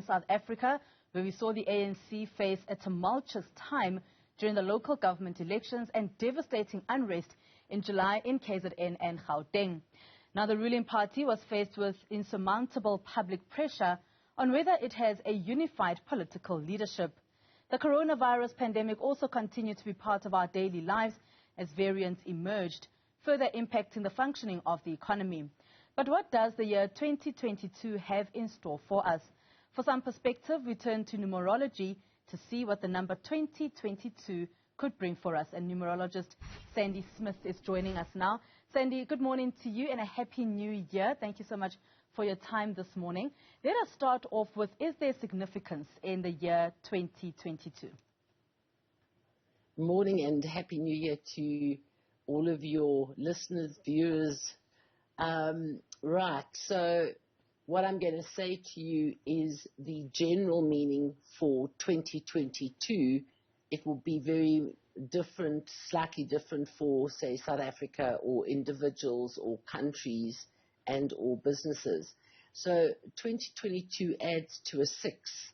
South Africa, where we saw the ANC face a tumultuous time during the local government elections and devastating unrest in July in KZN and Gauteng. Now, the ruling party was faced with insurmountable public pressure on whether it has a unified political leadership. The coronavirus pandemic also continued to be part of our daily lives as variants emerged, further impacting the functioning of the economy. But what does the year 2022 have in store for us? For some perspective, we turn to numerology to see what the number 2022 could bring for us. And numerologist Sandy Smith is joining us now. Sandy, good morning to you and a happy new year. Thank you so much for your time this morning. Let us start off with, is there significance in the year 2022? Morning and happy new year to all of your listeners, viewers. Right, so what I'm going to say to you is the general meaning for 2022. It will be very different, slightly different for, say, South Africa or individuals or countries and or businesses. So 2022 adds to a 6.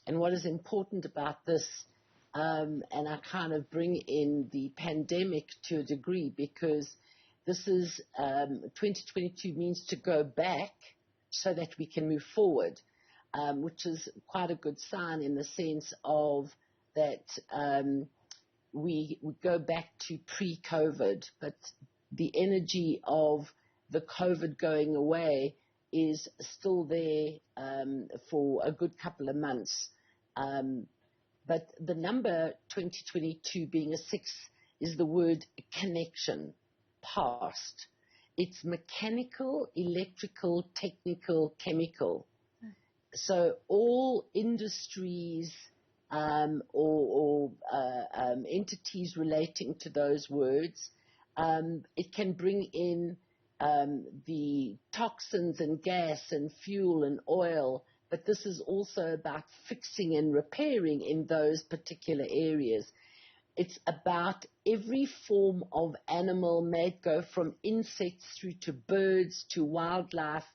And what is important about this, and I kind of bring in the pandemic to a degree, because this is 2022 means to go back so that we can move forward, which is quite a good sign in the sense of that we go back to pre-COVID, but the energy of the COVID going away is still there for a good couple of months. But the number 2022 being a 6 is the word connection, past. It's mechanical, electrical, technical, chemical. So all industries or entities relating to those words, it can bring in the toxins and gas and fuel and oil, but this is also about fixing and repairing in those particular areas. It's about every form of animal, may it go from insects through to birds to wildlife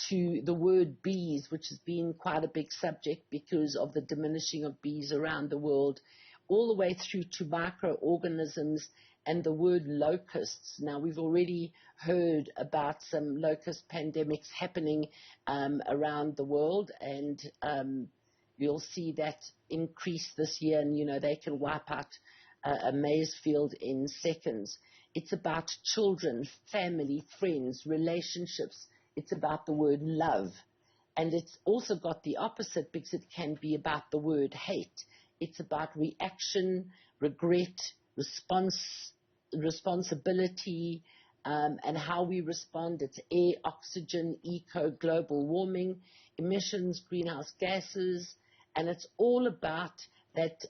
to the word bees, which has been quite a big subject because of the diminishing of bees around the world, all the way through to microorganisms and the word locusts. Now, we've already heard about some locust pandemics happening around the world, and you'll see that increase this year, and, you know, they can wipe out a maize field in seconds. It's about children, family, friends, relationships. It's about the word love. And it's also got the opposite, because it can be about the word hate. It's about reaction, regret, responsibility, and how we respond. It's air, oxygen, eco, global warming, emissions, greenhouse gases, and it's all about that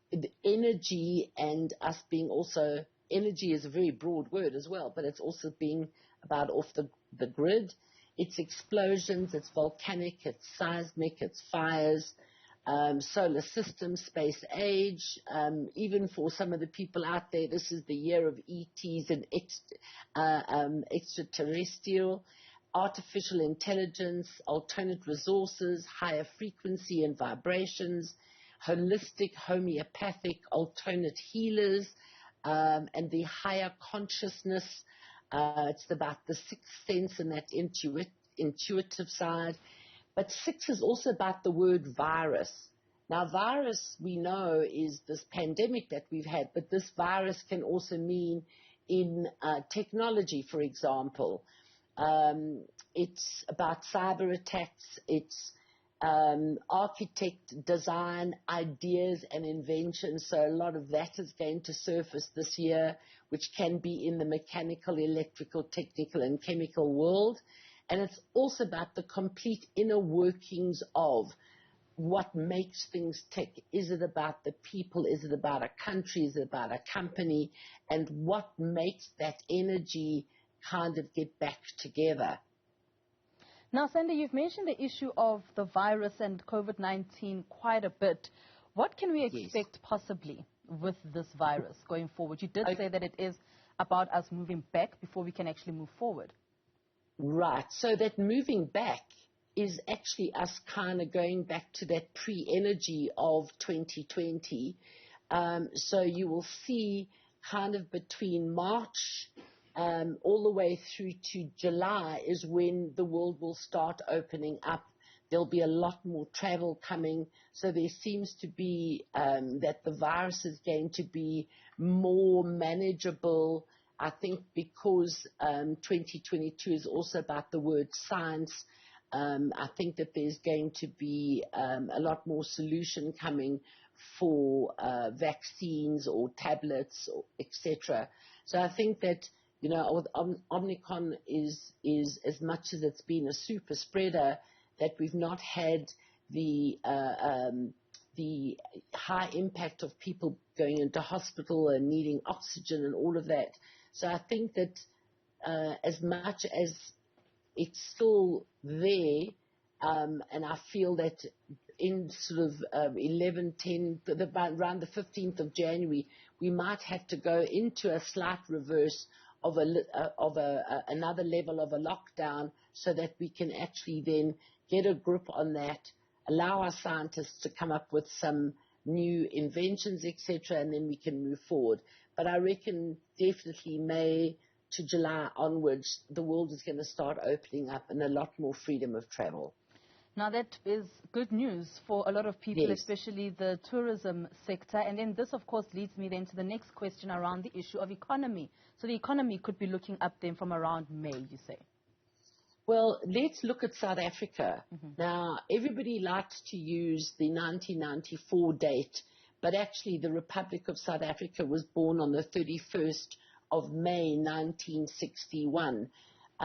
the energy, and us being also, energy is a very broad word as well, but it's also being about off the grid. It's explosions, it's volcanic, it's seismic, it's fires, solar system, space age. Even for some of the people out there, this is the year of ETs and extraterrestrial, artificial intelligence, alternate resources, higher frequency and vibrations, holistic, homeopathic, alternate healers, and the higher consciousness. It's about the sixth sense and that intuitive side. But 6 is also about the word virus. Now, virus, we know, is this pandemic that we've had, but this virus can also mean in technology, for example. It's about cyber attacks. It's architect, design, ideas and invention. So a lot of that is going to surface this year, which can be in the mechanical, electrical, technical and chemical world. And it's also about the complete inner workings of what makes things tick. Is it about the people? Is it about a country? Is it about a company? And what makes that energy kind of get back together? Now, Sandy, you've mentioned the issue of the virus and COVID-19 quite a bit. What can we expect possibly with this virus going forward? You did say that it is about us moving back before we can actually move forward. Right. So that moving back is actually us kind of going back to that pre-energy of 2020. So you will see kind of between March all the way through to July is when the world will start opening up. There'll be a lot more travel coming. So there seems to be that the virus is going to be more manageable, I think, because 2022 is also about the word science. I think that there's going to be a lot more solution coming for vaccines or tablets, etc. So I think that, you know, Omicron is as much as it's been a super spreader, that we've not had the high impact of people going into hospital and needing oxygen and all of that. So I think that as much as it's still there, and I feel that in sort of 11, 10, around the 15th of January, we might have to go into a slight reverse of another level of a lockdown, so that we can actually then get a grip on that, allow our scientists to come up with some new inventions, etc., and then we can move forward. But I reckon definitely May to July onwards, the world is going to start opening up and a lot more freedom of travel. Now, that is good news for a lot of people, Yes. especially the tourism sector. And then this, of course, leads me then to the next question around the issue of economy. So the economy could be looking up then from around May, you say? Well, let's look at South Africa. Now, everybody likes to use the 1994 date, but actually the Republic of South Africa was born on the 31st of May 1961.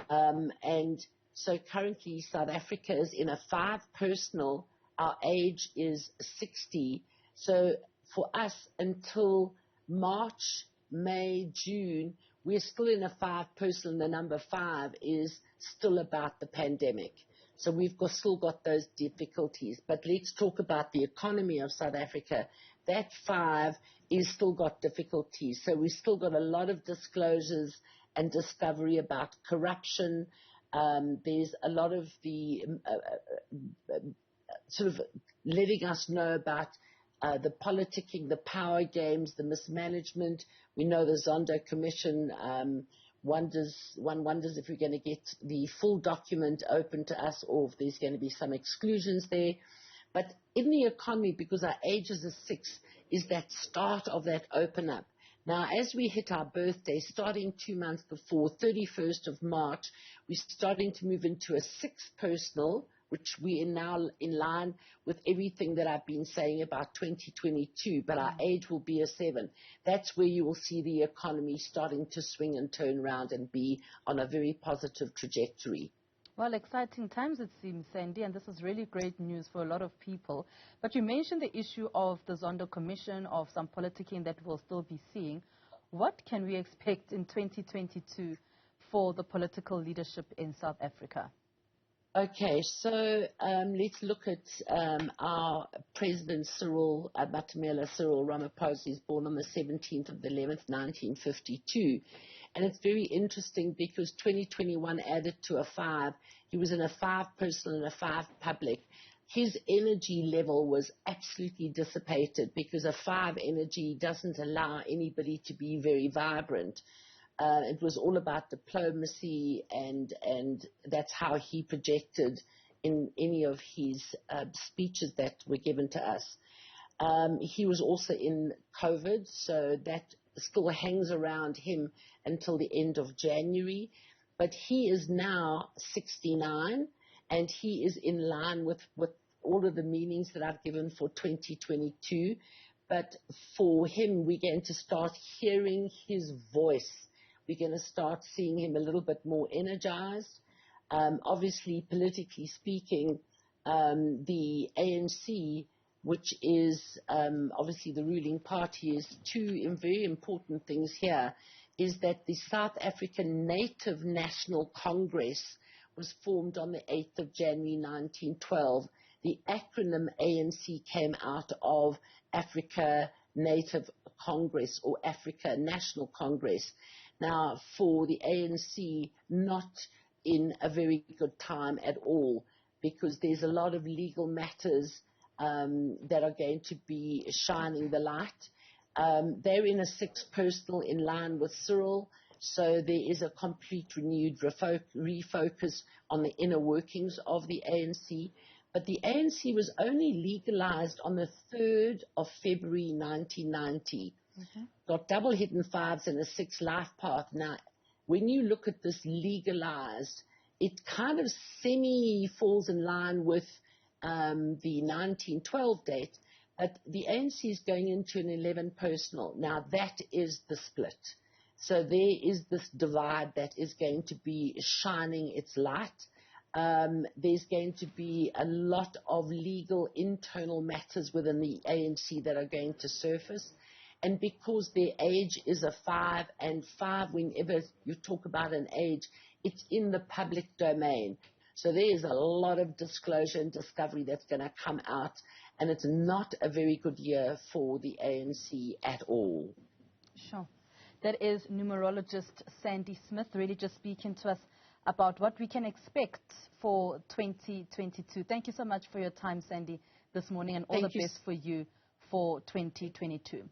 And so currently South Africa is in a 5 personal. Our age is 60. So for us, until March, May, June, we're still in a 5 personal, and the number 5 is still about the pandemic. So we've still got those difficulties. But let's talk about the economy of South Africa. That 5 is still got difficulties. So we've still got a lot of disclosures and discovery about corruption. There's a lot of the sort of letting us know about the politicking, the power games, the mismanagement. We know the Zondo Commission one wonders if we're going to get the full document open to us, or if there's going to be some exclusions there. But in the economy, because our age is a 6, is that start of that open up. Now, as we hit our birthday, starting 2 months before, 31st of March, we're starting to move into a 6 personal, which we are now in line with everything that I've been saying about 2022, but our age will be a 7. That's where you will see the economy starting to swing and turn around and be on a very positive trajectory. Well, exciting times it seems, Sandy, and this is really great news for a lot of people. But you mentioned the issue of the Zondo Commission, of some politicking that we'll still be seeing. What can we expect in 2022 for the political leadership in South Africa? Okay, so let's look at our President Cyril Ramaphosa. Is born on the 17th of the 11th, 1952. And it's very interesting because 2021 added to a 5. He was in a 5 personal and a 5 public. His energy level was absolutely dissipated because a 5 energy doesn't allow anybody to be very vibrant. It was all about diplomacy, and that's how he projected in any of his speeches that were given to us. He was also in COVID, so that still hangs around him until the end of January. But he is now 69, and he is in line with all of the meanings that I've given for 2022. But for him, we're going to start hearing his voice. We're going to start seeing him a little bit more energized. Obviously, politically speaking, the ANC, which is obviously the ruling party, is 2 very important things here, is that the South African Native National Congress was formed on the 8th of January 1912. The acronym ANC came out of Africa Native Congress, or Africa National Congress. Now, for the ANC, not in a very good time at all. because there's a lot of legal matters that are going to be shining the light. They're in a 6 personal in line with Cyril, so there is a complete renewed refocus on the inner workings of the ANC. But the ANC was only legalized on the 3rd of February 1990. Got double hidden 5s and a 6 life path. Now, when you look at this legalized, it kind of falls in line with the 1912 date, but the ANC is going into an 11 personal. Now, that is the split. So there is this divide that is going to be shining its light. There's going to be a lot of legal internal matters within the ANC that are going to surface. And because their age is a 5, and 5, whenever you talk about an age, it's in the public domain. So there is a lot of disclosure and discovery that's going to come out, and it's not a very good year for the ANC at all. Sure. That is numerologist Sandy Smith, really just speaking to us about what we can expect for 2022. Thank you so much for your time, Sandy, this morning, and all the best for you for 2022.